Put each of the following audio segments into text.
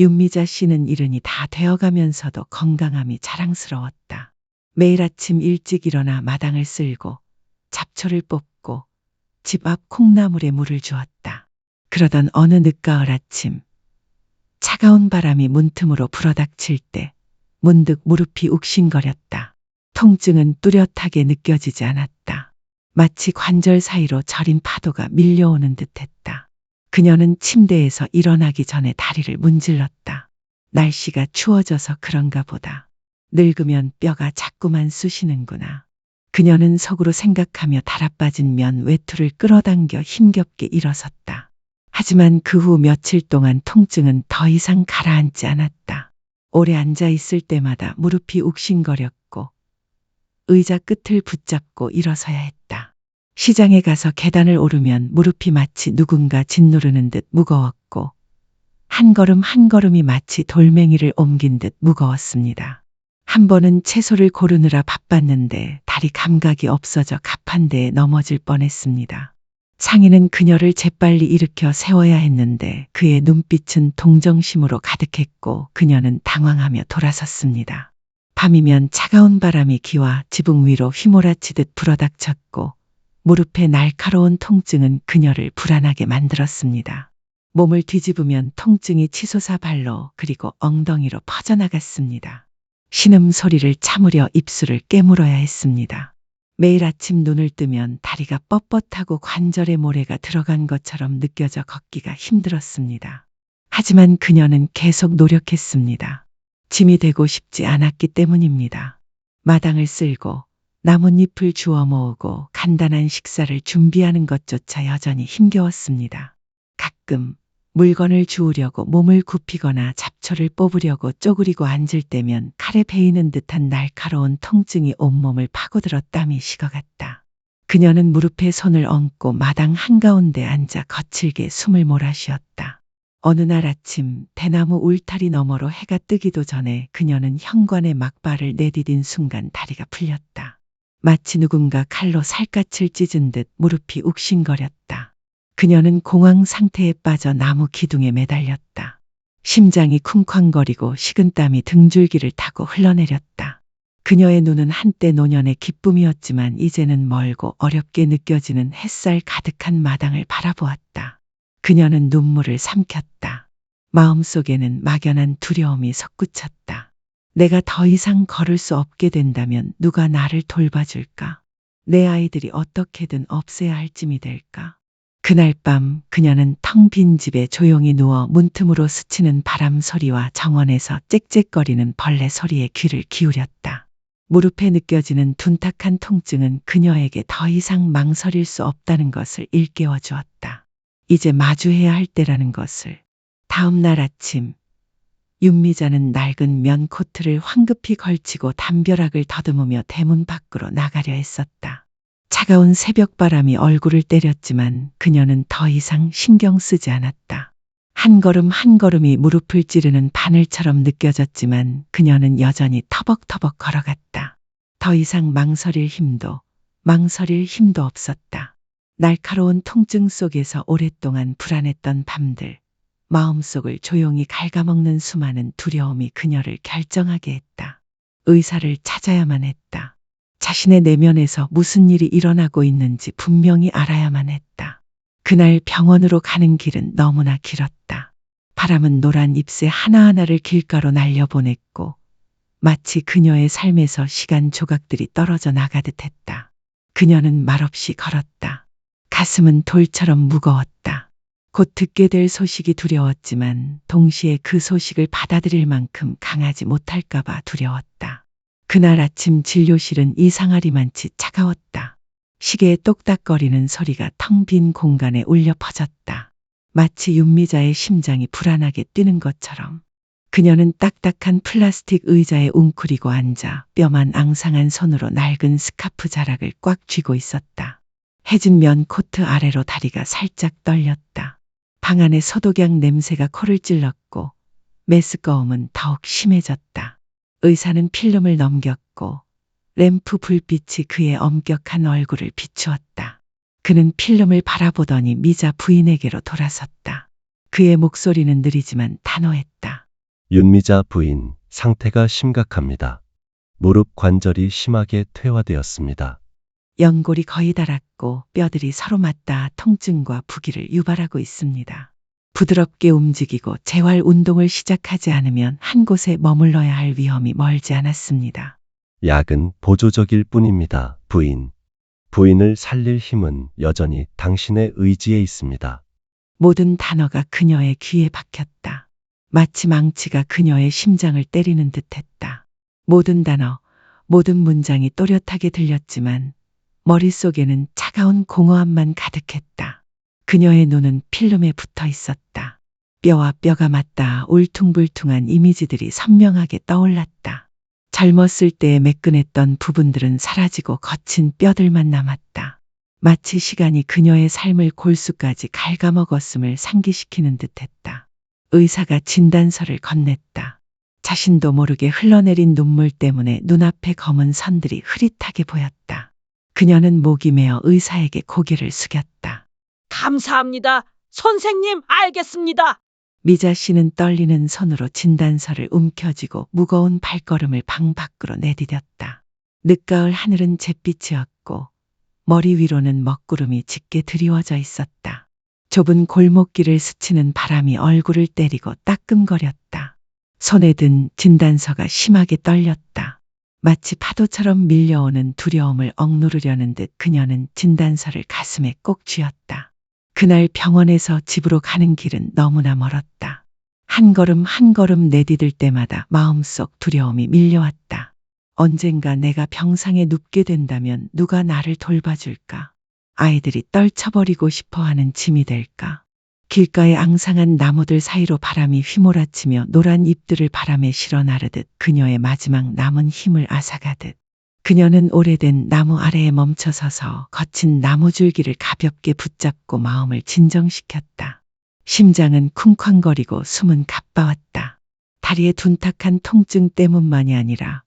윤미자 씨는 이른이 다 되어가면서도 건강함이 자랑스러웠다. 매일 아침 일찍 일어나 마당을 쓸고 잡초를 뽑고 집 앞 콩나물에 물을 주었다. 그러던 어느 늦가을 아침, 차가운 바람이 문틈으로 불어닥칠 때 문득 무릎이 욱신거렸다. 통증은 뚜렷하게 느껴지지 않았다. 마치 관절 사이로 저린 파도가 밀려오는 듯했다. 그녀는 침대에서 일어나기 전에 다리를 문질렀다. 날씨가 추워져서 그런가 보다. 늙으면 뼈가 자꾸만 쑤시는구나. 그녀는 속으로 생각하며 달아빠진 면 외투를 끌어당겨 힘겹게 일어섰다. 하지만 그 후 며칠 동안 통증은 더 이상 가라앉지 않았다. 오래 앉아 있을 때마다 무릎이 욱신거렸고 의자 끝을 붙잡고 일어서야 했다. 시장에 가서 계단을 오르면 무릎이 마치 누군가 짓누르는 듯 무거웠고 한 걸음 한 걸음이 마치 돌멩이를 옮긴 듯 무거웠습니다. 한 번은 채소를 고르느라 바빴는데 다리 감각이 없어져 가판대에 넘어질 뻔했습니다. 창희는 그녀를 재빨리 일으켜 세워야 했는데 그의 눈빛은 동정심으로 가득했고 그녀는 당황하며 돌아섰습니다. 밤이면 차가운 바람이 기와 지붕 위로 휘몰아치듯 불어닥쳤고 무릎의 날카로운 통증은 그녀를 불안하게 만들었습니다. 몸을 뒤집으면 통증이 치솟아 발로 그리고 엉덩이로 퍼져나갔습니다. 신음소리를 참으려 입술을 깨물어야 했습니다. 매일 아침 눈을 뜨면 다리가 뻣뻣하고 관절에 모래가 들어간 것처럼 느껴져 걷기가 힘들었습니다. 하지만 그녀는 계속 노력했습니다. 짐이 되고 싶지 않았기 때문입니다. 마당을 쓸고 나뭇잎을 주워 모으고 간단한 식사를 준비하는 것조차 여전히 힘겨웠습니다. 가끔 물건을 주우려고 몸을 굽히거나 잡초를 뽑으려고 쪼그리고 앉을 때면 칼에 베이는 듯한 날카로운 통증이 온몸을 파고들어 땀이 식어갔다. 그녀는 무릎에 손을 얹고 마당 한가운데 앉아 거칠게 숨을 몰아쉬었다. 어느 날 아침 대나무 울타리 너머로 해가 뜨기도 전에 그녀는 현관에 막발을 내디딘 순간 다리가 풀렸다. 마치 누군가 칼로 살갗을 찢은 듯 무릎이 욱신거렸다. 그녀는 공황 상태에 빠져 나무 기둥에 매달렸다. 심장이 쿵쾅거리고 식은땀이 등줄기를 타고 흘러내렸다. 그녀의 눈은 한때 노년의 기쁨이었지만 이제는 멀고 어렵게 느껴지는 햇살 가득한 마당을 바라보았다. 그녀는 눈물을 삼켰다. 마음속에는 막연한 두려움이 솟구쳤다. 내가 더 이상 걸을 수 없게 된다면 누가 나를 돌봐줄까? 내 아이들이 어떻게든 없애야 할 쯤이 될까? 그날 밤 그녀는 텅 빈 집에 조용히 누워 문틈으로 스치는 바람 소리와 정원에서 짹짹거리는 벌레 소리에 귀를 기울였다. 무릎에 느껴지는 둔탁한 통증은 그녀에게 더 이상 망설일 수 없다는 것을 일깨워 주었다. 이제 마주해야 할 때라는 것을. 다음 날 아침 윤미자는 낡은 면 코트를 황급히 걸치고 담벼락을 더듬으며 대문 밖으로 나가려 했었다. 차가운 새벽바람이 얼굴을 때렸지만 그녀는 더 이상 신경 쓰지 않았다. 한 걸음 한 걸음이 무릎을 찌르는 바늘처럼 느껴졌지만 그녀는 여전히 터벅터벅 걸어갔다. 더 이상 망설일 힘도 없었다. 날카로운 통증 속에서 오랫동안 불안했던 밤들, 마음속을 조용히 갉아먹는 수많은 두려움이 그녀를 결정하게 했다. 의사를 찾아야만 했다. 자신의 내면에서 무슨 일이 일어나고 있는지 분명히 알아야만 했다. 그날 병원으로 가는 길은 너무나 길었다. 바람은 노란 잎새 하나하나를 길가로 날려보냈고 마치 그녀의 삶에서 시간 조각들이 떨어져 나가듯 했다. 그녀는 말없이 걸었다. 가슴은 돌처럼 무거웠다. 곧 듣게 될 소식이 두려웠지만 동시에 그 소식을 받아들일 만큼 강하지 못할까봐 두려웠다. 그날 아침 진료실은 이상하리만치 차가웠다. 시계의 똑딱거리는 소리가 텅 빈 공간에 울려 퍼졌다. 마치 윤미자의 심장이 불안하게 뛰는 것처럼. 그녀는 딱딱한 플라스틱 의자에 웅크리고 앉아 뼈만 앙상한 손으로 낡은 스카프 자락을 꽉 쥐고 있었다. 해진 면 코트 아래로 다리가 살짝 떨렸다. 방 안의 소독약 냄새가 코를 찔렀고 메스꺼움은 더욱 심해졌다. 의사는 필름을 넘겼고 램프 불빛이 그의 엄격한 얼굴을 비추었다. 그는 필름을 바라보더니 미자 부인에게로 돌아섰다. 그의 목소리는 느리지만 단호했다. 윤미자 부인, 상태가 심각합니다. 무릎 관절이 심하게 퇴화되었습니다. 연골이 거의 닳았고 뼈들이 서로 맞닿아 통증과 부기를 유발하고 있습니다. 부드럽게 움직이고 재활 운동을 시작하지 않으면 한 곳에 머물러야 할 위험이 멀지 않았습니다. 약은 보조적일 뿐입니다, 부인. 부인을 살릴 힘은 여전히 당신의 의지에 있습니다. 모든 단어가 그녀의 귀에 박혔다. 마치 망치가 그녀의 심장을 때리는 듯했다. 모든 단어, 모든 문장이 또렷하게 들렸지만 머릿속에는 차가운 공허함만 가득했다. 그녀의 눈은 필름에 붙어 있었다. 뼈와 뼈가 맞닿아 울퉁불퉁한 이미지들이 선명하게 떠올랐다. 젊었을 때의 매끈했던 부분들은 사라지고 거친 뼈들만 남았다. 마치 시간이 그녀의 삶을 골수까지 갉아먹었음을 상기시키는 듯했다. 의사가 진단서를 건넸다. 자신도 모르게 흘러내린 눈물 때문에 눈앞의 검은 선들이 흐릿하게 보였다. 그녀는 목이 메어 의사에게 고개를 숙였다. 감사합니다. 선생님, 알겠습니다. 미자 씨는 떨리는 손으로 진단서를 움켜쥐고 무거운 발걸음을 방 밖으로 내디뎠다. 늦가을 하늘은 잿빛이었고 머리 위로는 먹구름이 짙게 드리워져 있었다. 좁은 골목길을 스치는 바람이 얼굴을 때리고 따끔거렸다. 손에 든 진단서가 심하게 떨렸다. 마치 파도처럼 밀려오는 두려움을 억누르려는 듯 그녀는 진단서를 가슴에 꼭 쥐었다. 그날 병원에서 집으로 가는 길은 너무나 멀었다. 한 걸음 한 걸음 내디딜 때마다 마음속 두려움이 밀려왔다. 언젠가 내가 병상에 눕게 된다면 누가 나를 돌봐줄까? 아이들이 떨쳐버리고 싶어하는 짐이 될까? 길가의 앙상한 나무들 사이로 바람이 휘몰아치며 노란 잎들을 바람에 실어 나르듯 그녀의 마지막 남은 힘을 앗아가듯 그녀는 오래된 나무 아래에 멈춰서서 거친 나무줄기를 가볍게 붙잡고 마음을 진정시켰다. 심장은 쿵쾅거리고 숨은 가빠왔다. 다리의 둔탁한 통증 때문만이 아니라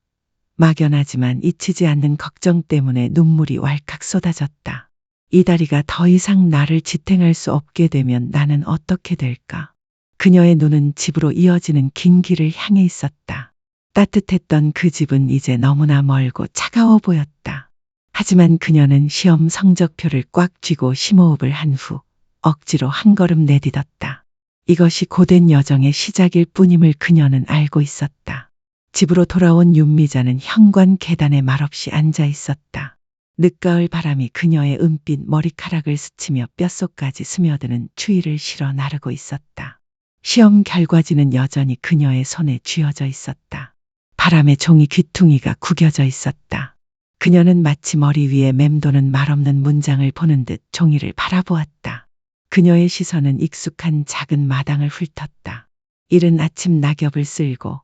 막연하지만 잊히지 않는 걱정 때문에 눈물이 왈칵 쏟아졌다. 이 다리가 더 이상 나를 지탱할 수 없게 되면 나는 어떻게 될까? 그녀의 눈은 집으로 이어지는 긴 길을 향해 있었다. 따뜻했던 그 집은 이제 너무나 멀고 차가워 보였다. 하지만 그녀는 시험 성적표를 꽉 쥐고 심호흡을 한 후 억지로 한 걸음 내딛었다. 이것이 고된 여정의 시작일 뿐임을 그녀는 알고 있었다. 집으로 돌아온 윤미자는 현관 계단에 말없이 앉아 있었다. 늦가을 바람이 그녀의 은빛 머리카락을 스치며 뼛속까지 스며드는 추위를 실어 나르고 있었다. 시험 결과지는 여전히 그녀의 손에 쥐어져 있었다. 바람에 종이 귀퉁이가 구겨져 있었다. 그녀는 마치 머리 위에 맴도는 말없는 문장을 보는 듯 종이를 바라보았다. 그녀의 시선은 익숙한 작은 마당을 훑었다. 이른 아침 낙엽을 쓸고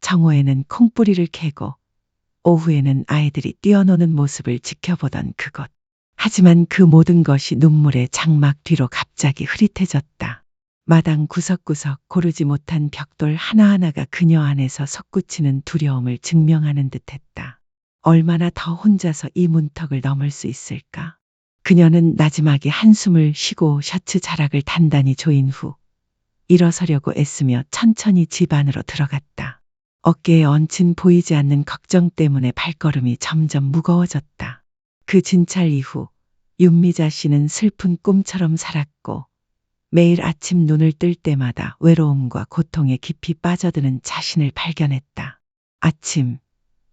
정오에는 콩뿌리를 캐고 오후에는 아이들이 뛰어노는 모습을 지켜보던 그곳. 하지만 그 모든 것이 눈물의 장막 뒤로 갑자기 흐릿해졌다. 마당 구석구석 고르지 못한 벽돌 하나하나가 그녀 안에서 솟구치는 두려움을 증명하는 듯했다. 얼마나 더 혼자서 이 문턱을 넘을 수 있을까? 그녀는 나지막이 한숨을 쉬고 셔츠 자락을 단단히 조인 후 일어서려고 애쓰며 천천히 집 안으로 들어갔다. 어깨에 얹힌 보이지 않는 걱정 때문에 발걸음이 점점 무거워졌다. 그 진찰 이후 윤미자 씨는 슬픈 꿈처럼 살았고 매일 아침 눈을 뜰 때마다 외로움과 고통에 깊이 빠져드는 자신을 발견했다. 아침,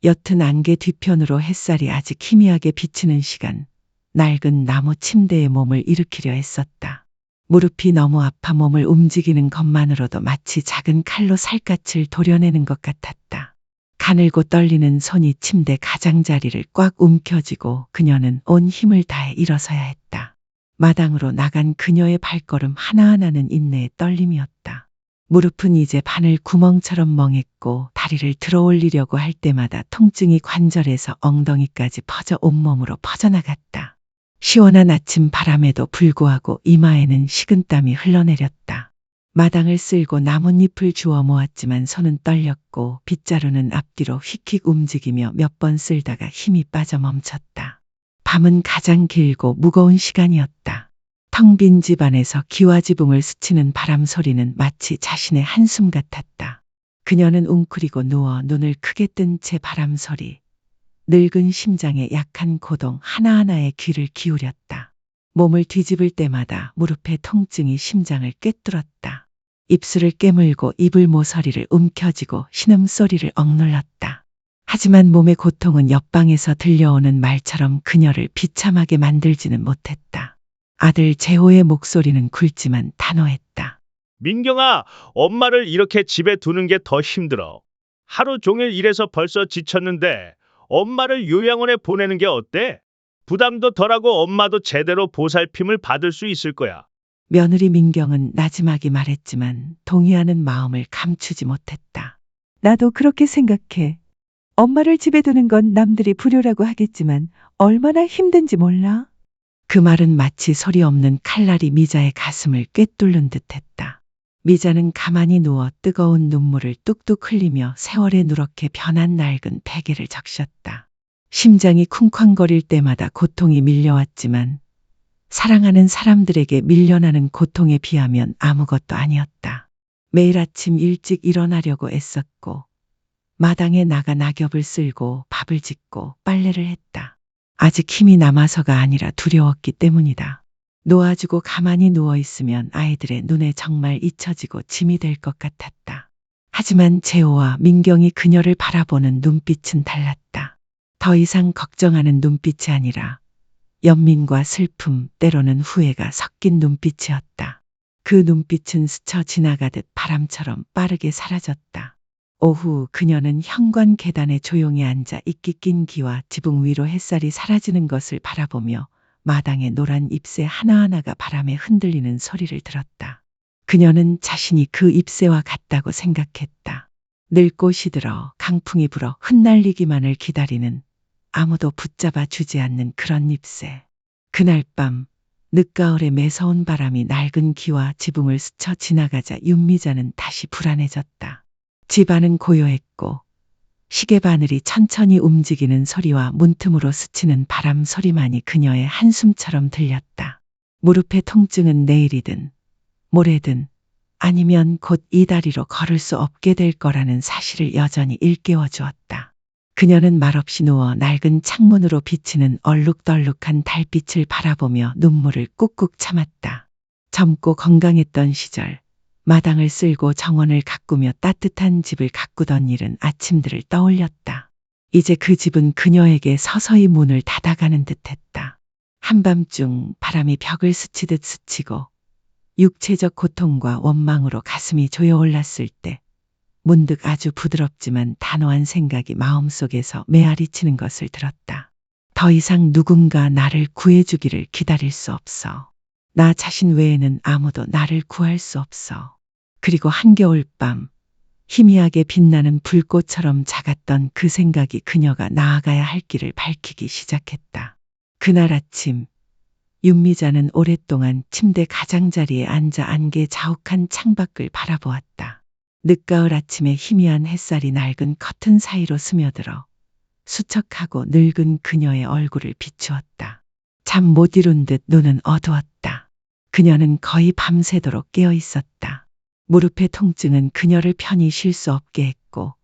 옅은 안개 뒤편으로 햇살이 아직 희미하게 비치는 시간, 낡은 나무 침대에 몸을 일으키려 애썼다. 무릎이 너무 아파 몸을 움직이는 것만으로도 마치 작은 칼로 살갗을 도려내는 것 같았다. 가늘고 떨리는 손이 침대 가장자리를 꽉 움켜쥐고 그녀는 온 힘을 다해 일어서야 했다. 마당으로 나간 그녀의 발걸음 하나하나는 인내의 떨림이었다. 무릎은 이제 바늘 구멍처럼 멍했고 다리를 들어 올리려고 할 때마다 통증이 관절에서 엉덩이까지 퍼져 온몸으로 퍼져나갔다. 시원한 아침 바람에도 불구하고 이마에는 식은땀이 흘러내렸다. 마당을 쓸고 나뭇잎을 주워 모았지만 손은 떨렸고 빗자루는 앞뒤로 휙휙 움직이며 몇 번 쓸다가 힘이 빠져 멈췄다. 밤은 가장 길고 무거운 시간이었다. 텅 빈 집 안에서 기와지붕을 스치는 바람 소리는 마치 자신의 한숨 같았다. 그녀는 웅크리고 누워 눈을 크게 뜬 채 바람 소리, 늙은 심장의 약한 고동 하나하나에 귀를 기울였다. 몸을 뒤집을 때마다 무릎의 통증이 심장을 꿰뚫었다. 입술을 깨물고 이불 모서리를 움켜쥐고 신음소리를 억눌렀다. 하지만 몸의 고통은 옆방에서 들려오는 말처럼 그녀를 비참하게 만들지는 못했다. 아들 재호의 목소리는 굵지만 단호했다. 민경아, 엄마를 이렇게 집에 두는 게 더 힘들어. 하루 종일 일해서 벌써 지쳤는데 엄마를 요양원에 보내는 게 어때? 부담도 덜하고 엄마도 제대로 보살핌을 받을 수 있을 거야. 며느리 민경은 나지막이 말했지만 동의하는 마음을 감추지 못했다. 나도 그렇게 생각해. 엄마를 집에 두는 건 남들이 불효라고 하겠지만 얼마나 힘든지 몰라? 그 말은 마치 소리 없는 칼날이 미자의 가슴을 꿰뚫는 듯했다. 미자는 가만히 누워 뜨거운 눈물을 뚝뚝 흘리며 세월에 누렇게 변한 낡은 베개를 적셨다. 심장이 쿵쾅거릴 때마다 고통이 밀려왔지만 사랑하는 사람들에게 밀려나는 고통에 비하면 아무것도 아니었다. 매일 아침 일찍 일어나려고 애썼고 마당에 나가 낙엽을 쓸고 밥을 짓고 빨래를 했다. 아직 힘이 남아서가 아니라 두려웠기 때문이다. 놓아주고 가만히 누워있으면 아이들의 눈에 정말 잊혀지고 짐이 될 것 같았다. 하지만 재호와 민경이 그녀를 바라보는 눈빛은 달랐다. 더 이상 걱정하는 눈빛이 아니라 연민과 슬픔, 때로는 후회가 섞인 눈빛이었다. 그 눈빛은 스쳐 지나가듯 바람처럼 빠르게 사라졌다. 오후 그녀는 현관 계단에 조용히 앉아 이끼 낀 기와 지붕 위로 햇살이 사라지는 것을 바라보며 마당의 노란 잎새 하나하나가 바람에 흔들리는 소리를 들었다. 그녀는 자신이 그 잎새와 같다고 생각했다. 늙고 시들어 강풍이 불어 흩날리기만을 기다리는 아무도 붙잡아 주지 않는 그런 잎새. 그날 밤 늦가을에 매서운 바람이 낡은 기와 지붕을 스쳐 지나가자 윤미자는 다시 불안해졌다. 집안은 고요했고 시계 바늘이 천천히 움직이는 소리와 문틈으로 스치는 바람 소리만이 그녀의 한숨처럼 들렸다. 무릎의 통증은 내일이든 모레든 아니면 곧 이 다리로 걸을 수 없게 될 거라는 사실을 여전히 일깨워 주었다. 그녀는 말없이 누워 낡은 창문으로 비치는 얼룩덜룩한 달빛을 바라보며 눈물을 꾹꾹 참았다. 젊고 건강했던 시절 마당을 쓸고 정원을 가꾸며 따뜻한 집을 가꾸던 일은 아침들을 떠올렸다. 이제 그 집은 그녀에게 서서히 문을 닫아가는 듯했다. 한밤중 바람이 벽을 스치듯 스치고 육체적 고통과 원망으로 가슴이 조여올랐을 때 문득 아주 부드럽지만 단호한 생각이 마음속에서 메아리치는 것을 들었다. 더 이상 누군가 나를 구해주기를 기다릴 수 없어. 나 자신 외에는 아무도 나를 구할 수 없어. 그리고 한겨울 밤 희미하게 빛나는 불꽃처럼 작았던 그 생각이 그녀가 나아가야 할 길을 밝히기 시작했다. 그날 아침 윤미자는 오랫동안 침대 가장자리에 앉아 안개 자욱한 창밖을 바라보았다. 늦가을 아침에 희미한 햇살이 낡은 커튼 사이로 스며들어 수척하고 늙은 그녀의 얼굴을 비추었다. 잠 못 이룬 듯 눈은 어두웠다. 그녀는 거의 밤새도록 깨어 있었다. 무릎의 통증은 그녀를 편히 쉴 수 없게 했고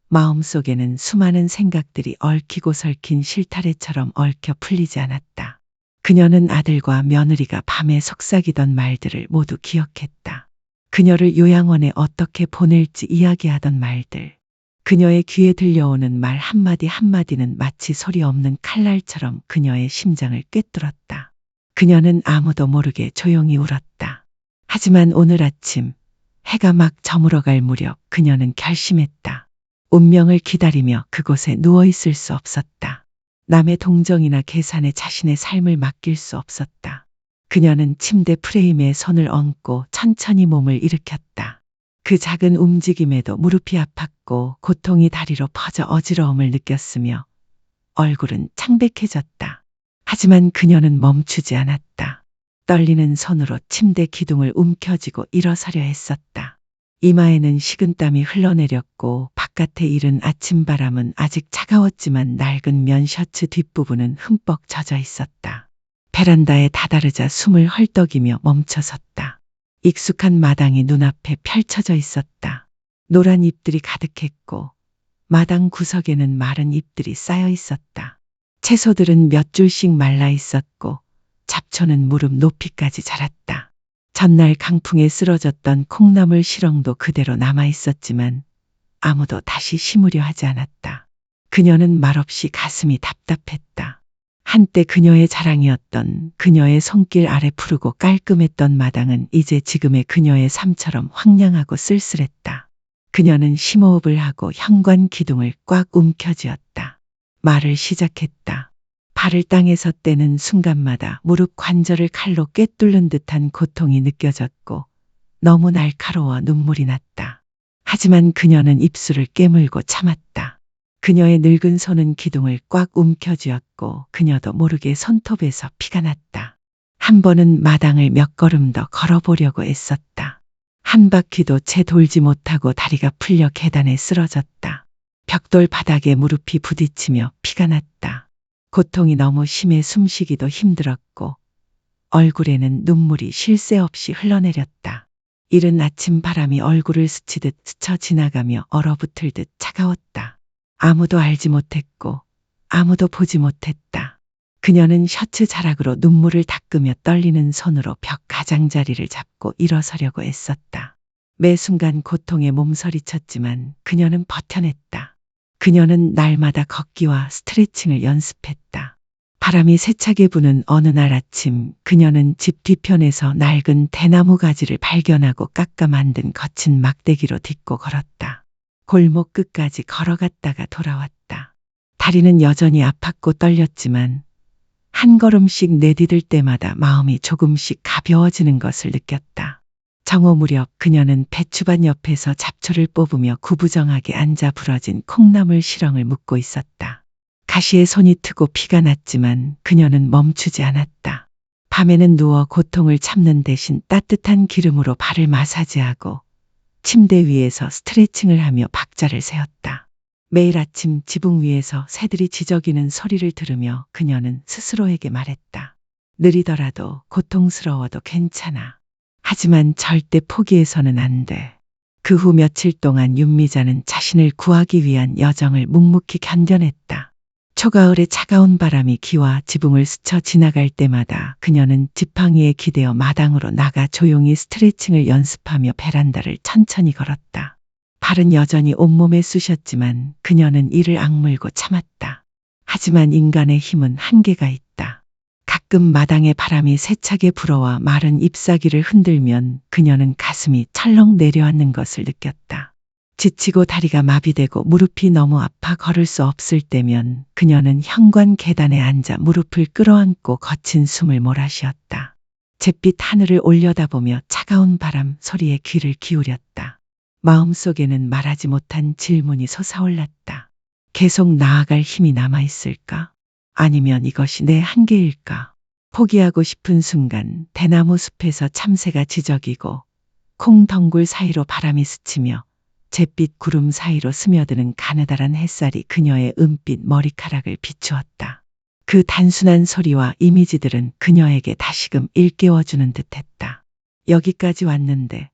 마음속에는 수많은 생각들이 얽히고 설킨 실타래처럼 얽혀 풀리지 않았다. 그녀는 아들과 며느리가 밤에 속삭이던 말들을 모두 기억했다. 그녀를 요양원에 어떻게 보낼지 이야기하던 말들. 그녀의 귀에 들려오는 말 한마디 한마디는 마치 소리 없는 칼날처럼 그녀의 심장을 꿰뚫었다. 그녀는 아무도 모르게 조용히 울었다. 하지만 오늘 아침 해가 막 저물어갈 무렵 그녀는 결심했다. 운명을 기다리며 그곳에 누워있을 수 없었다. 남의 동정이나 계산에 자신의 삶을 맡길 수 없었다. 그녀는 침대 프레임에 손을 얹고 천천히 몸을 일으켰다. 그 작은 움직임에도 무릎이 아팠고 고통이 다리로 퍼져 어지러움을 느꼈으며 얼굴은 창백해졌다. 하지만 그녀는 멈추지 않았다. 떨리는 손으로 침대 기둥을 움켜쥐고 일어서려 했었다. 이마에는 식은땀이 흘러내렸고 바깥에 이른 아침바람은 아직 차가웠지만 낡은 면 셔츠 뒷부분은 흠뻑 젖어 있었다. 베란다에 다다르자 숨을 헐떡이며 멈춰섰다. 익숙한 마당이 눈앞에 펼쳐져 있었다. 노란 잎들이 가득했고 마당 구석에는 마른 잎들이 쌓여 있었다. 채소들은 몇 줄씩 말라 있었고 잡초는 무릎 높이까지 자랐다. 전날 강풍에 쓰러졌던 콩나물 시렁도 그대로 남아 있었지만 아무도 다시 심으려 하지 않았다. 그녀는 말없이 가슴이 답답했다. 한때 그녀의 자랑이었던 그녀의 손길 아래 푸르고 깔끔했던 마당은 이제 지금의 그녀의 삶처럼 황량하고 쓸쓸했다. 그녀는 심호흡을 하고 현관 기둥을 꽉 움켜쥐었다. 말을 시작했다. 발을 땅에서 떼는 순간마다 무릎 관절을 칼로 꿰뚫는 듯한 고통이 느껴졌고 너무 날카로워 눈물이 났다. 하지만 그녀는 입술을 깨물고 참았다. 그녀의 늙은 손은 기둥을 꽉 움켜쥐었고 그녀도 모르게 손톱에서 피가 났다. 한 번은 마당을 몇 걸음 더 걸어보려고 애썼다. 한 바퀴도 채 돌지 못하고 다리가 풀려 계단에 쓰러졌다. 벽돌 바닥에 무릎이 부딪히며 피가 났다. 고통이 너무 심해 숨쉬기도 힘들었고 얼굴에는 눈물이 쉴 새 없이 흘러내렸다. 이른 아침 바람이 얼굴을 스치듯 스쳐 지나가며 얼어붙을 듯 차가웠다. 아무도 알지 못했고 아무도 보지 못했다. 그녀는 셔츠 자락으로 눈물을 닦으며 떨리는 손으로 벽 가장자리를 잡고 일어서려고 애썼다. 매 순간 고통에 몸서리쳤지만 그녀는 버텨냈다. 그녀는 날마다 걷기와 스트레칭을 연습했다. 바람이 세차게 부는 어느 날 아침 그녀는 집 뒤편에서 낡은 대나무 가지를 발견하고 깎아 만든 거친 막대기로 딛고 걸었다. 골목 끝까지 걸어갔다가 돌아왔다. 다리는 여전히 아팠고 떨렸지만 한 걸음씩 내디딜 때마다 마음이 조금씩 가벼워지는 것을 느꼈다. 정오 무렵 그녀는 배추밭 옆에서 잡초를 뽑으며 구부정하게 앉아 부러진 콩나물 시렁을 묶고 있었다. 가시에 손이 트고 피가 났지만 그녀는 멈추지 않았다. 밤에는 누워 고통을 참는 대신 따뜻한 기름으로 발을 마사지하고 침대 위에서 스트레칭을 하며 박자를 세웠다. 매일 아침 지붕 위에서 새들이 지저귀는 소리를 들으며 그녀는 스스로에게 말했다. 느리더라도 고통스러워도 괜찮아. 하지만 절대 포기해서는 안 돼. 그 후 며칠 동안 윤미자는 자신을 구하기 위한 여정을 묵묵히 견뎌냈다. 초가을의 차가운 바람이 기와 지붕을 스쳐 지나갈 때마다 그녀는 지팡이에 기대어 마당으로 나가 조용히 스트레칭을 연습하며 베란다를 천천히 걸었다. 발은 여전히 온몸에 쑤셨지만 그녀는 이를 악물고 참았다. 하지만 인간의 힘은 한계가 있다. 가끔 마당에 바람이 세차게 불어와 마른 잎사귀를 흔들면 그녀는 가슴이 철렁 내려앉는 것을 느꼈다. 지치고 다리가 마비되고 무릎이 너무 아파 걸을 수 없을 때면 그녀는 현관 계단에 앉아 무릎을 끌어안고 거친 숨을 몰아쉬었다. 잿빛 하늘을 올려다보며 차가운 바람 소리에 귀를 기울였다. 마음속에는 말하지 못한 질문이 솟아올랐다. 계속 나아갈 힘이 남아있을까? 아니면 이것이 내 한계일까? 포기하고 싶은 순간 대나무 숲에서 참새가 지저귀고 콩 덩굴 사이로 바람이 스치며 잿빛 구름 사이로 스며드는 가느다란 햇살이 그녀의 은빛 머리카락을 비추었다. 그 단순한 소리와 이미지들은 그녀에게 다시금 일깨워주는 듯했다. 여기까지 왔는데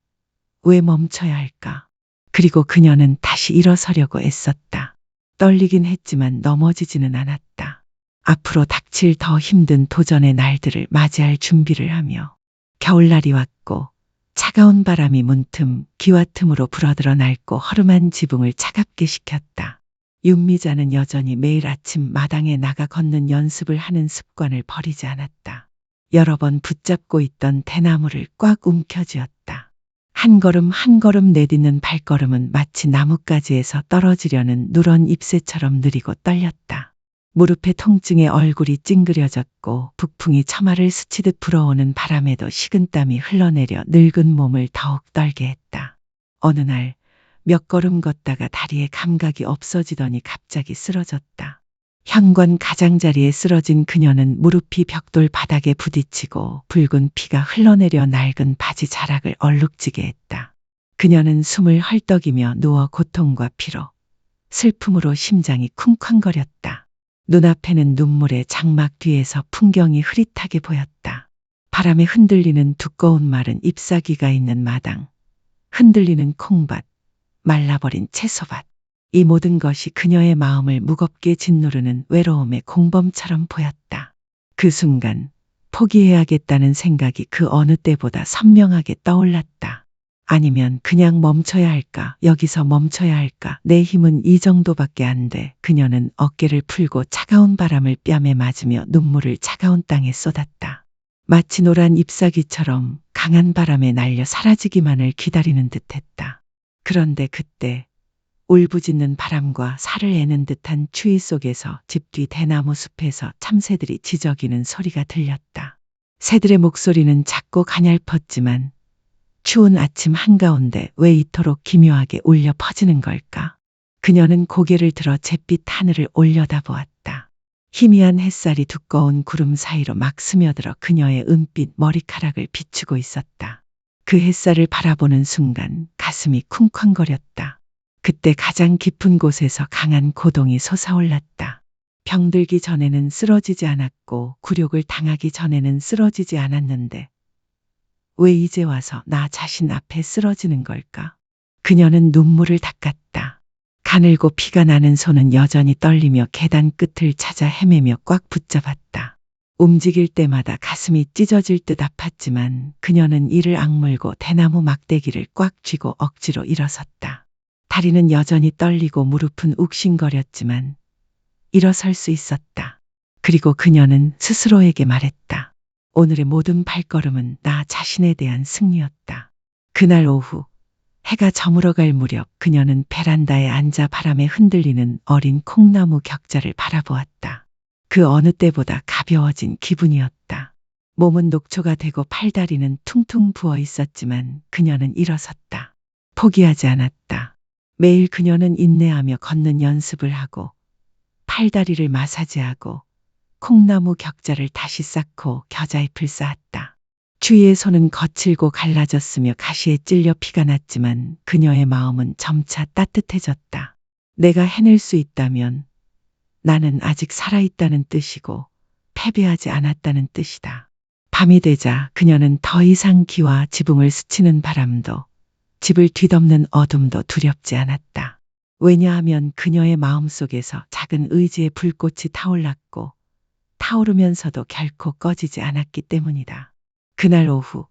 왜 멈춰야 할까? 그리고 그녀는 다시 일어서려고 애썼다. 떨리긴 했지만 넘어지지는 않았다. 앞으로 닥칠 더 힘든 도전의 날들을 맞이할 준비를 하며 겨울날이 왔고 차가운 바람이 문틈 기와 틈으로 불어들어 낡고 허름한 지붕을 차갑게 식혔다. 윤미자는 여전히 매일 아침 마당에 나가 걷는 연습을 하는 습관을 버리지 않았다. 여러 번 붙잡고 있던 대나무를 꽉 움켜쥐었다. 한 걸음 한 걸음 내딛는 발걸음은 마치 나뭇가지에서 떨어지려는 누런 잎새처럼 느리고 떨렸다. 무릎의 통증에 얼굴이 찡그려졌고 북풍이 처마를 스치듯 불어오는 바람에도 식은땀이 흘러내려 늙은 몸을 더욱 떨게 했다. 어느 날 몇 걸음 걷다가 다리에 감각이 없어지더니 갑자기 쓰러졌다. 현관 가장자리에 쓰러진 그녀는 무릎이 벽돌 바닥에 부딪히고 붉은 피가 흘러내려 낡은 바지 자락을 얼룩지게 했다. 그녀는 숨을 헐떡이며 누워 고통과 피로, 슬픔으로 심장이 쿵쾅거렸다. 눈앞에는 눈물의 장막 뒤에서 풍경이 흐릿하게 보였다. 바람에 흔들리는 두꺼운 마른 잎사귀가 있는 마당, 흔들리는 콩밭, 말라버린 채소밭. 이 모든 것이 그녀의 마음을 무겁게 짓누르는 외로움의 공범처럼 보였다. 그 순간 포기해야겠다는 생각이 그 어느 때보다 선명하게 떠올랐다. 아니면 그냥 멈춰야 할까? 여기서 멈춰야 할까? 내 힘은 이 정도밖에 안 돼. 그녀는 어깨를 풀고 차가운 바람을 뺨에 맞으며 눈물을 차가운 땅에 쏟았다. 마치 노란 잎사귀처럼 강한 바람에 날려 사라지기만을 기다리는 듯했다. 그런데 그때 울부짖는 바람과 살을 애는 듯한 추위 속에서 집 뒤 대나무 숲에서 참새들이 지저귀는 소리가 들렸다. 새들의 목소리는 작고 가냘펐지만 추운 아침 한가운데 왜 이토록 기묘하게 울려 퍼지는 걸까? 그녀는 고개를 들어 잿빛 하늘을 올려다보았다. 희미한 햇살이 두꺼운 구름 사이로 막 스며들어 그녀의 은빛 머리카락을 비추고 있었다. 그 햇살을 바라보는 순간 가슴이 쿵쾅거렸다. 그때 가장 깊은 곳에서 강한 고동이 솟아올랐다. 병들기 전에는 쓰러지지 않았고 굴욕을 당하기 전에는 쓰러지지 않았는데 왜 이제 와서 나 자신 앞에 쓰러지는 걸까? 그녀는 눈물을 닦았다. 가늘고 피가 나는 손은 여전히 떨리며 계단 끝을 찾아 헤매며 꽉 붙잡았다. 움직일 때마다 가슴이 찢어질 듯 아팠지만 그녀는 이를 악물고 대나무 막대기를 꽉 쥐고 억지로 일어섰다. 다리는 여전히 떨리고 무릎은 욱신거렸지만 일어설 수 있었다. 그리고 그녀는 스스로에게 말했다. 오늘의 모든 발걸음은 나 자신에 대한 승리였다. 그날 오후 해가 저물어갈 무렵 그녀는 베란다에 앉아 바람에 흔들리는 어린 콩나무 격자를 바라보았다. 그 어느 때보다 가벼워진 기분이었다. 몸은 녹초가 되고 팔다리는 퉁퉁 부어 있었지만 그녀는 일어섰다. 포기하지 않았다. 매일 그녀는 인내하며 걷는 연습을 하고 팔다리를 마사지하고 콩나무 격자를 다시 쌓고 겨자잎을 쌓았다. 주위의 손은 거칠고 갈라졌으며 가시에 찔려 피가 났지만 그녀의 마음은 점차 따뜻해졌다. 내가 해낼 수 있다면 나는 아직 살아있다는 뜻이고 패배하지 않았다는 뜻이다. 밤이 되자 그녀는 더 이상 기와 지붕을 스치는 바람도 집을 뒤덮는 어둠도 두렵지 않았다. 왜냐하면 그녀의 마음속에서 작은 의지의 불꽃이 타올랐고 타오르면서도 결코 꺼지지 않았기 때문이다. 그날 오후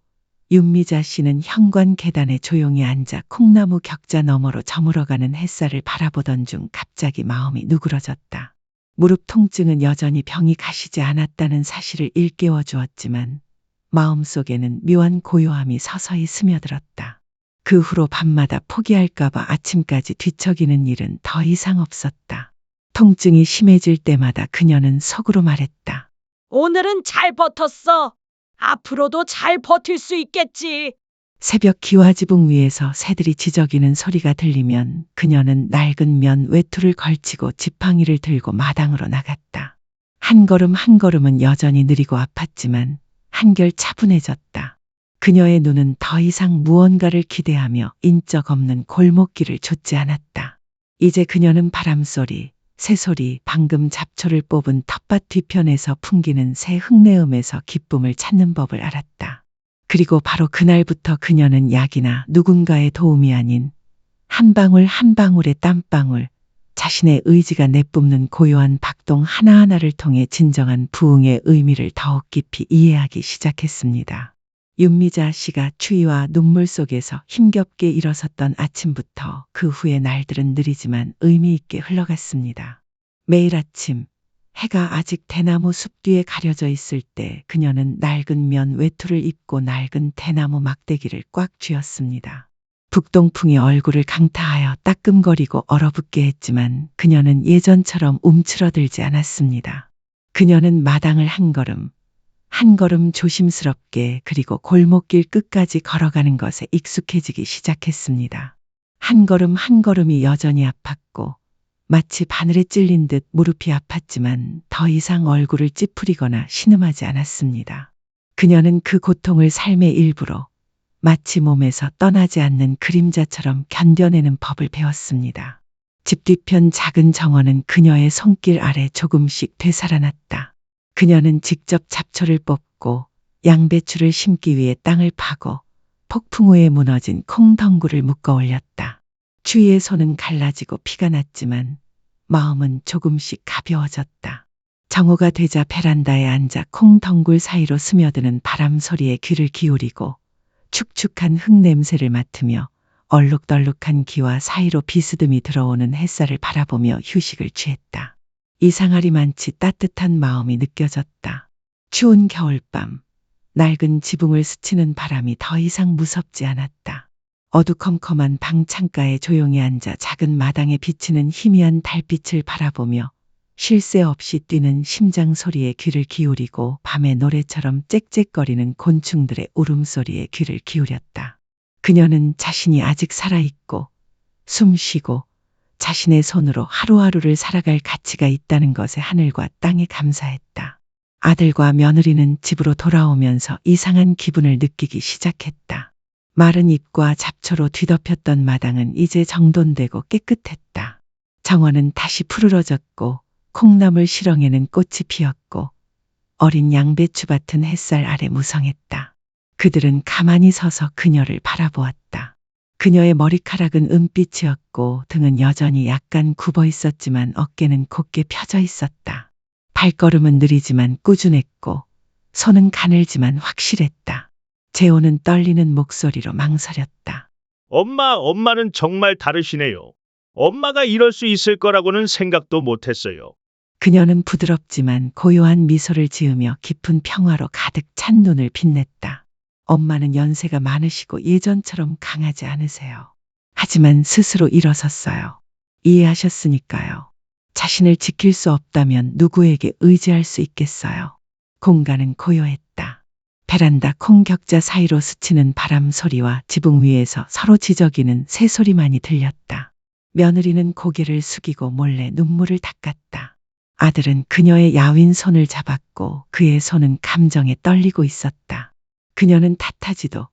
윤미자 씨는 현관 계단에 조용히 앉아 콩나무 격자 너머로 저물어가는 햇살을 바라보던 중 갑자기 마음이 누그러졌다. 무릎 통증은 여전히 병이 가시지 않았다는 사실을 일깨워 주었지만 마음속에는 묘한 고요함이 서서히 스며들었다. 그 후로 밤마다 포기할까봐 아침까지 뒤척이는 일은 더 이상 없었다. 통증이 심해질 때마다 그녀는 속으로 말했다. 오늘은 잘 버텼어. 앞으로도 잘 버틸 수 있겠지. 새벽 기와지붕 위에서 새들이 지저귀는 소리가 들리면 그녀는 낡은 면 외투를 걸치고 지팡이를 들고 마당으로 나갔다. 한 걸음 한 걸음은 여전히 느리고 아팠지만 한결 차분해졌다. 그녀의 눈은 더 이상 무언가를 기대하며 인적 없는 골목길을 좇지 않았다. 이제 그녀는 바람소리, 새소리, 방금 잡초를 뽑은 텃밭 뒤편에서 풍기는 새 흙내음에서 기쁨을 찾는 법을 알았다. 그리고 바로 그날부터 그녀는 약이나 누군가의 도움이 아닌 한 방울 한 방울의 땀방울, 자신의 의지가 내뿜는 고요한 박동 하나하나를 통해 진정한 부흥의 의미를 더욱 깊이 이해하기 시작했습니다. 윤미자 씨가 추위와 눈물 속에서 힘겹게 일어섰던 아침부터 그 후의 날들은 느리지만 의미 있게 흘러갔습니다. 매일 아침 해가 아직 대나무 숲 뒤에 가려져 있을 때 그녀는 낡은 면 외투를 입고 낡은 대나무 막대기를 꽉 쥐었습니다. 북동풍이 얼굴을 강타하여 따끔거리고 얼어붙게 했지만 그녀는 예전처럼 움츠러들지 않았습니다. 그녀는 마당을 한 걸음 조심스럽게 그리고 골목길 끝까지 걸어가는 것에 익숙해지기 시작했습니다. 한 걸음 한 걸음이 여전히 아팠고 마치 바늘에 찔린 듯 무릎이 아팠지만 더 이상 얼굴을 찌푸리거나 신음하지 않았습니다. 그녀는 그 고통을 삶의 일부로 마치 몸에서 떠나지 않는 그림자처럼 견뎌내는 법을 배웠습니다. 집 뒤편 작은 정원은 그녀의 손길 아래 조금씩 되살아났다. 그녀는 직접 잡초를 뽑고 양배추를 심기 위해 땅을 파고 폭풍 후에 무너진 콩 덩굴을 묶어 올렸다. 주위의 손은 갈라지고 피가 났지만 마음은 조금씩 가벼워졌다. 정오가 되자 베란다에 앉아 콩덩굴 사이로 스며드는 바람 소리에 귀를 기울이고 축축한 흙 냄새를 맡으며 얼룩덜룩한 기와 사이로 비스듬히 들어오는 햇살을 바라보며 휴식을 취했다. 이상하리만치 따뜻한 마음이 느껴졌다. 추운 겨울밤, 낡은 지붕을 스치는 바람이 더 이상 무섭지 않았다. 어두컴컴한 방 창가에 조용히 앉아 작은 마당에 비치는 희미한 달빛을 바라보며 쉴 새 없이 뛰는 심장 소리에 귀를 기울이고 밤의 노래처럼 짹짹거리는 곤충들의 울음소리에 귀를 기울였다. 그녀는 자신이 아직 살아있고 숨쉬고 자신의 손으로 하루하루를 살아갈 가치가 있다는 것에 하늘과 땅에 감사했다. 아들과 며느리는 집으로 돌아오면서 이상한 기분을 느끼기 시작했다. 마른 잎과 잡초로 뒤덮였던 마당은 이제 정돈되고 깨끗했다. 정원은 다시 푸르러졌고 콩나물 시렁에는 꽃이 피었고 어린 양배추밭은 햇살 아래 무성했다. 그들은 가만히 서서 그녀를 바라보았다. 그녀의 머리카락은 은빛이었고 등은 여전히 약간 굽어 있었지만 어깨는 곧게 펴져 있었다. 발걸음은 느리지만 꾸준했고 손은 가늘지만 확실했다. 재호는 떨리는 목소리로 망설였다. 엄마는 정말 다르시네요. 엄마가 이럴 수 있을 거라고는 생각도 못했어요. 그녀는 부드럽지만 고요한 미소를 지으며 깊은 평화로 가득 찬 눈을 빛냈다. 엄마는 연세가 많으시고 예전처럼 강하지 않으세요. 하지만 스스로 일어섰어요. 이해하셨으니까요. 자신을 지킬 수 없다면 누구에게 의지할 수 있겠어요. 공간은 고요했다. 베란다 콩격자 사이로 스치는 바람 소리와 지붕 위에서 서로 지저귀는 새소리만이 들렸다. 며느리는 고개를 숙이고 몰래 눈물을 닦았다. 아들은 그녀의 야윈 손을 잡았고 그의 손은 감정에 떨리고 있었다. 그녀는 탓하지도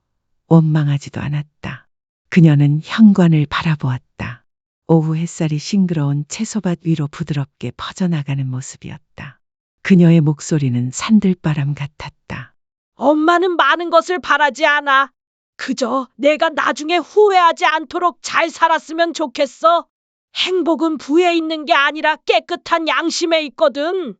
원망하지도 않았다. 그녀는 현관을 바라보았다. 오후 햇살이 싱그러운 채소밭 위로 부드럽게 퍼져나가는 모습이었다. 그녀의 목소리는 산들바람 같았다. 엄마는 많은 것을 바라지 않아. 그저 내가 나중에 후회하지 않도록 잘 살았으면 좋겠어. 행복은 부에 있는 게 아니라 깨끗한 양심에 있거든.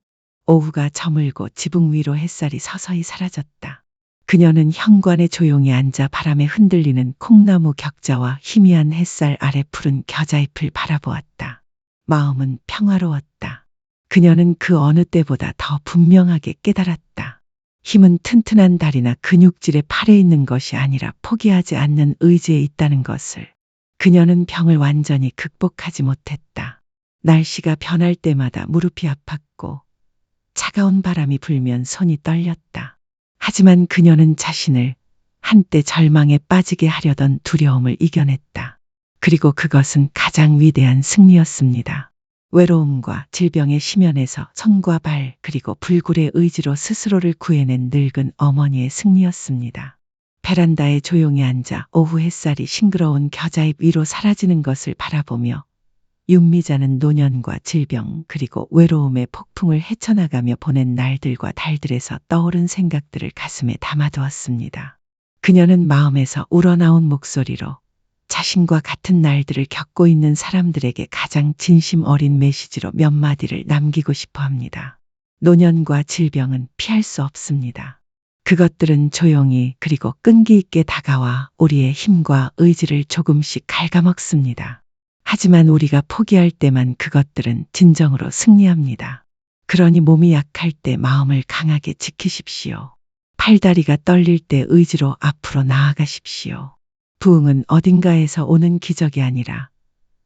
오후가 저물고 지붕 위로 햇살이 서서히 사라졌다. 그녀는 현관에 조용히 앉아 바람에 흔들리는 콩나무 격자와 희미한 햇살 아래 푸른 겨자잎을 바라보았다. 마음은 평화로웠다. 그녀는 그 어느 때보다 더 분명하게 깨달았다. 힘은 튼튼한 다리나 근육질의 팔에 있는 것이 아니라 포기하지 않는 의지에 있다는 것을. 그녀는 병을 완전히 극복하지 못했다. 날씨가 변할 때마다 무릎이 아팠고 차가운 바람이 불면 손이 떨렸다. 하지만 그녀는 자신을 한때 절망에 빠지게 하려던 두려움을 이겨냈다. 그리고 그것은 가장 위대한 승리였습니다. 외로움과 질병의 심연에서 손과 발 그리고 불굴의 의지로 스스로를 구해낸 늙은 어머니의 승리였습니다. 베란다에 조용히 앉아 오후 햇살이 싱그러운 겨자잎 위로 사라지는 것을 바라보며 윤미자는 노년과 질병 그리고 외로움의 폭풍을 헤쳐나가며 보낸 날들과 달들에서 떠오른 생각들을 가슴에 담아두었습니다. 그녀는 마음에서 우러나온 목소리로 자신과 같은 날들을 겪고 있는 사람들에게 가장 진심 어린 메시지로 몇 마디를 남기고 싶어 합니다. 노년과 질병은 피할 수 없습니다. 그것들은 조용히 그리고 끈기 있게 다가와 우리의 힘과 의지를 조금씩 갉아먹습니다. 하지만 우리가 포기할 때만 그것들은 진정으로 승리합니다. 그러니 몸이 약할 때 마음을 강하게 지키십시오. 팔다리가 떨릴 때 의지로 앞으로 나아가십시오. 부흥은 어딘가에서 오는 기적이 아니라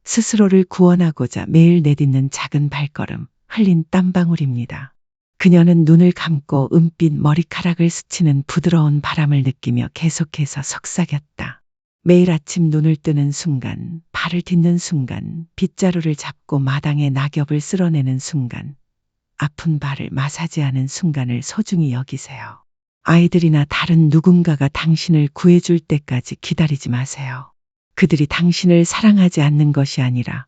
스스로를 구원하고자 매일 내딛는 작은 발걸음, 흘린 땀방울입니다. 그녀는 눈을 감고 은빛 머리카락을 스치는 부드러운 바람을 느끼며 계속해서 속삭였다. 매일 아침 눈을 뜨는 순간, 발을 딛는 순간, 빗자루를 잡고 마당에 낙엽을 쓸어내는 순간, 아픈 발을 마사지하는 순간을 소중히 여기세요. 아이들이나 다른 누군가가 당신을 구해줄 때까지 기다리지 마세요. 그들이 당신을 사랑하지 않는 것이 아니라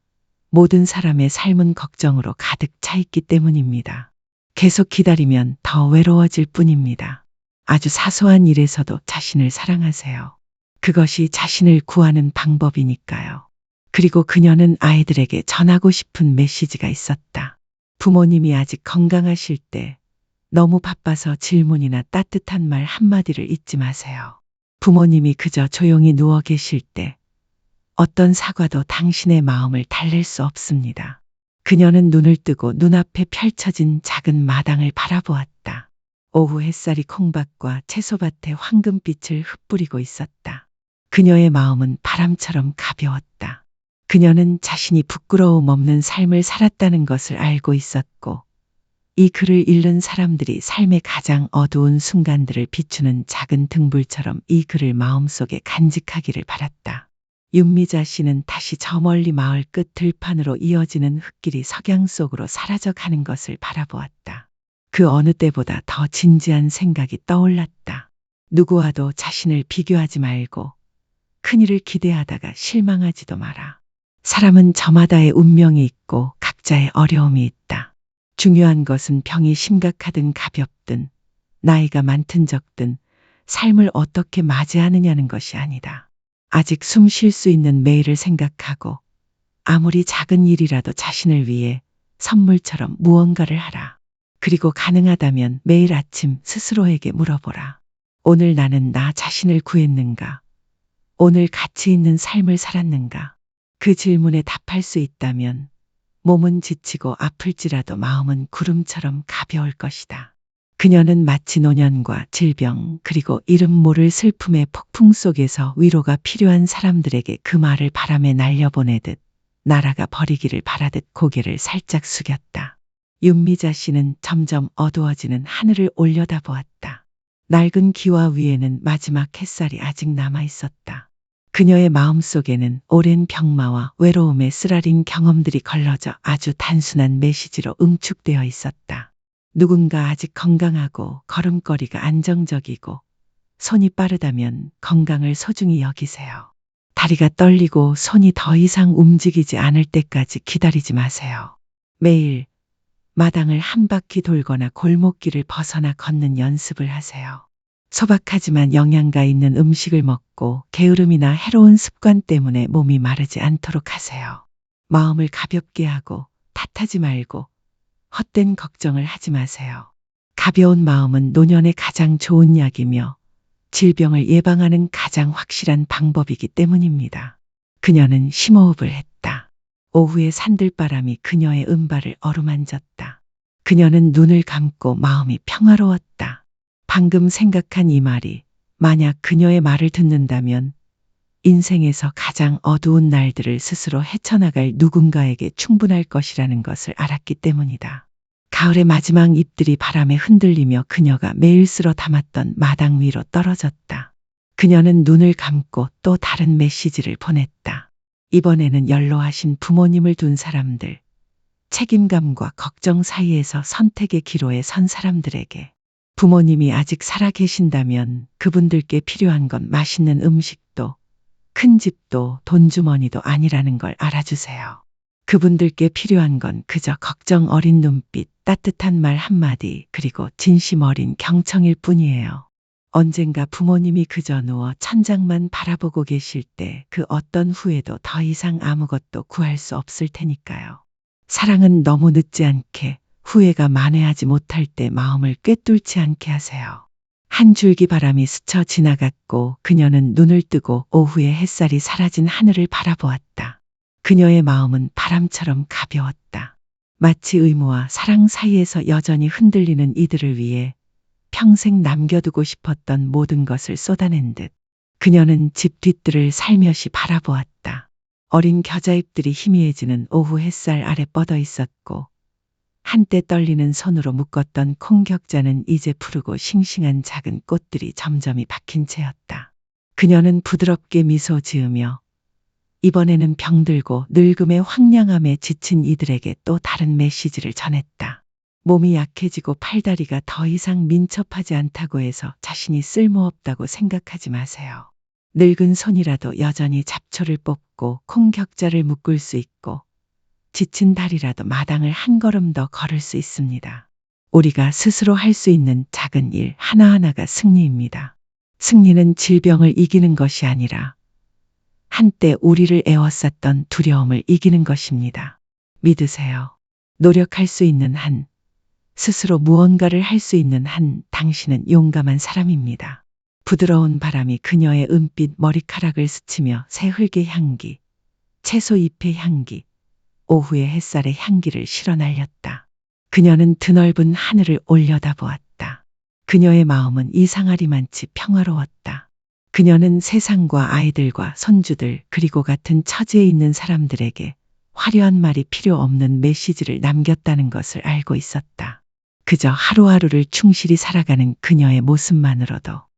모든 사람의 삶은 걱정으로 가득 차 있기 때문입니다. 계속 기다리면 더 외로워질 뿐입니다. 아주 사소한 일에서도 자신을 사랑하세요. 그것이 자신을 구하는 방법이니까요. 그리고 그녀는 아이들에게 전하고 싶은 메시지가 있었다. 부모님이 아직 건강하실 때 너무 바빠서 질문이나 따뜻한 말 한마디를 잊지 마세요. 부모님이 그저 조용히 누워 계실 때 어떤 사과도 당신의 마음을 달랠 수 없습니다. 그녀는 눈을 뜨고 눈앞에 펼쳐진 작은 마당을 바라보았다. 오후 햇살이 콩밭과 채소밭에 황금빛을 흩뿌리고 있었다. 그녀의 마음은 바람처럼 가벼웠다. 그녀는 자신이 부끄러움 없는 삶을 살았다는 것을 알고 있었고, 이 글을 읽는 사람들이 삶의 가장 어두운 순간들을 비추는 작은 등불처럼 이 글을 마음속에 간직하기를 바랐다. 윤미자 씨는 다시 저 멀리 마을 끝 들판으로 이어지는 흙길이 석양 속으로 사라져 가는 것을 바라보았다. 그 어느 때보다 더 진지한 생각이 떠올랐다. 누구와도 자신을 비교하지 말고 큰일을 기대하다가 실망하지도 마라. 사람은 저마다의 운명이 있고 각자의 어려움이 있다. 중요한 것은 병이 심각하든 가볍든 나이가 많든 적든 삶을 어떻게 맞이하느냐는 것이 아니다. 아직 숨 쉴 수 있는 매일을 생각하고 아무리 작은 일이라도 자신을 위해 선물처럼 무언가를 하라. 그리고 가능하다면 매일 아침 스스로에게 물어보라. 오늘 나는 나 자신을 구했는가? 오늘 가치 있는 삶을 살았는가? 그 질문에 답할 수 있다면 몸은 지치고 아플지라도 마음은 구름처럼 가벼울 것이다. 그녀는 마치 노년과 질병 그리고 이름 모를 슬픔의 폭풍 속에서 위로가 필요한 사람들에게 그 말을 바람에 날려보내듯 날아가 버리기를 바라듯 고개를 살짝 숙였다. 윤미자 씨는 점점 어두워지는 하늘을 올려다보았다. 낡은 기와 위에는 마지막 햇살이 아직 남아 있었다. 그녀의 마음속에는 오랜 병마와 외로움에 쓰라린 경험들이 걸러져 아주 단순한 메시지로 응축되어 있었다. 누군가 아직 건강하고 걸음걸이가 안정적이고 손이 빠르다면 건강을 소중히 여기세요. 다리가 떨리고 손이 더 이상 움직이지 않을 때까지 기다리지 마세요. 매일 마당을 한 바퀴 돌거나 골목길을 벗어나 걷는 연습을 하세요. 소박하지만 영양가 있는 음식을 먹고 게으름이나 해로운 습관 때문에 몸이 마르지 않도록 하세요. 마음을 가볍게 하고 탓하지 말고 헛된 걱정을 하지 마세요. 가벼운 마음은 노년의 가장 좋은 약이며 질병을 예방하는 가장 확실한 방법이기 때문입니다. 그녀는 심호흡을 했다. 오후의 산들바람이 그녀의 은발을 어루만졌다. 그녀는 눈을 감고 마음이 평화로웠다. 방금 생각한 이 말이 만약 그녀의 말을 듣는다면 인생에서 가장 어두운 날들을 스스로 헤쳐나갈 누군가에게 충분할 것이라는 것을 알았기 때문이다. 가을의 마지막 잎들이 바람에 흔들리며 그녀가 매일 쓸어 담았던 마당 위로 떨어졌다. 그녀는 눈을 감고 또 다른 메시지를 보냈다. 이번에는 연로하신 부모님을 둔 사람들, 책임감과 걱정 사이에서 선택의 기로에 선 사람들에게 부모님이 아직 살아 계신다면 그분들께 필요한 건 맛있는 음식도 큰 집도 돈주머니도 아니라는 걸 알아주세요. 그분들께 필요한 건 그저 걱정 어린 눈빛, 따뜻한 말 한마디, 그리고 진심 어린 경청일 뿐이에요. 언젠가 부모님이 그저 누워 천장만 바라보고 계실 때 그 어떤 후회도 더 이상 아무것도 구할 수 없을 테니까요. 사랑은 너무 늦지 않게, 후회가 만회하지 못할 때 마음을 꿰뚫지 않게 하세요. 한 줄기 바람이 스쳐 지나갔고 그녀는 눈을 뜨고 오후의 햇살이 사라진 하늘을 바라보았다. 그녀의 마음은 바람처럼 가벼웠다. 마치 의무와 사랑 사이에서 여전히 흔들리는 이들을 위해 평생 남겨두고 싶었던 모든 것을 쏟아낸 듯 그녀는 집 뒤뜰을 살며시 바라보았다. 어린 겨자잎들이 희미해지는 오후 햇살 아래 뻗어 있었고 한때 떨리는 손으로 묶었던 콩격자는 이제 푸르고 싱싱한 작은 꽃들이 점점이 박힌 채였다. 그녀는 부드럽게 미소 지으며 이번에는 병들고 늙음의 황량함에 지친 이들에게 또 다른 메시지를 전했다. 몸이 약해지고 팔다리가 더 이상 민첩하지 않다고 해서 자신이 쓸모없다고 생각하지 마세요. 늙은 손이라도 여전히 잡초를 뽑고 콩격자를 묶을 수 있고 지친 다리라도 마당을 한 걸음 더 걸을 수 있습니다. 우리가 스스로 할 수 있는 작은 일 하나하나가 승리입니다. 승리는 질병을 이기는 것이 아니라 한때 우리를 에워쌌던 두려움을 이기는 것입니다. 믿으세요. 노력할 수 있는 한, 스스로 무언가를 할 수 있는 한 당신은 용감한 사람입니다. 부드러운 바람이 그녀의 은빛 머리카락을 스치며 새흙의 향기, 채소 잎의 향기, 오후의 햇살의 향기를 실어 날렸다. 그녀는 드넓은 하늘을 올려다보았다. 그녀의 마음은 이상하리만치 평화로웠다. 그녀는 세상과 아이들과 손주들 그리고 같은 처지에 있는 사람들에게 화려한 말이 필요 없는 메시지를 남겼다는 것을 알고 있었다. 그저 하루하루를 충실히 살아가는 그녀의 모습만으로도